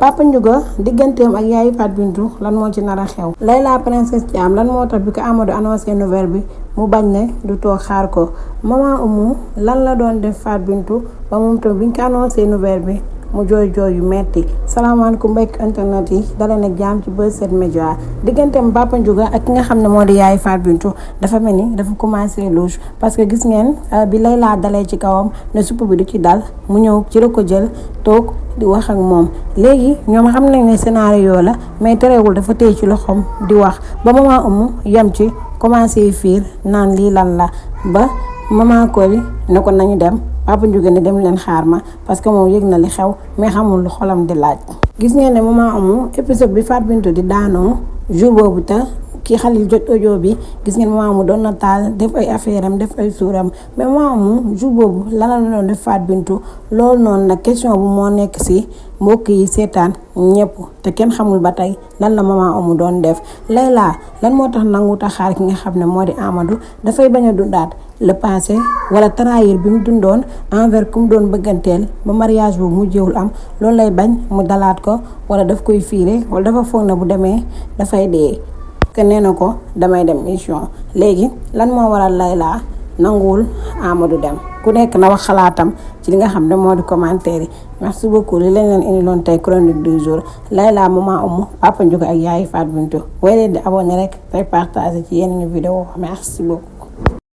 Papa Ndiouga digganteem ak yaayu Fatou Bintou lan moo ci nar a xew. Layla Princess Thiam lan moo tax bi ko Amadou annoncé nouvelle bi mu bañ ne du toog xaar ko. Maman Oumou lan la doon def Fatou Bintou ba moom tamit biñ ko annoncé nouvelle bi mu jooy yu metti. salaamaaleykum mbokk internet yi dalee nag jàmm ci Buzz 7 Media digganteem Papa Ndiouga ak ki nga xam ne moo di yaayu Fatou Bintou dafa mel ni dafa commencé louche parce que gis ngeen bi Layla dalee ci kawam ne supp bi du ci dal mu ñëw ci la ko jël toog di wax ak moom. léegi ñoom xam nañ ne scénario la mais terewul dafa téye ci loxoom di wax ba maman Oumou yem ci commencé fiir naan lii lan la ba maman Koli ne ko nañu dem. Papa Ndiouga ne dem leen xaar ma parce que moom yëg na li xew mais xamul lu xolam di laaj. gis ngeen ne maman Oumou épisode bi Fatou Bintou di daanoo jour boobu te kii Khalil jot audio bi gis ngeen maman Oumou doon na taal def ay affaire am def ay suuram mais maman Oumou jour boobu lan la doon def Fatou Bintou loolu noonu nag question bu moo nekk si mbokk yi seetaan ñëpp te kenn xamul ba tey lan la maman Oumou doon def. Layla lan moo tax nangu tax xaar ki nga xam ne moo di Amadou dafay bañ a dundaat le passé wala trahir bi mu dundoon envers ku mu doon bëgganteel ba mariage bu mujjewul am loolu lay bañ mu dalaat ko wala daf koy fiire wala dafa foog na bu demee dafay dee. que nee na ko damay dem mission léegi lan moo waral Layla nanguwul Amadou dem ku nekk na wax xalaatam ci li nga xam ne moo di commentaire yi. merci beaucoup li leen indi loon tey chronique du jour Layla maman Oumou Papa Ndiouga ak yaayu Fatou Bintou way leen di abonné rek tey partager ci yeneen vidéo merci beaucoup.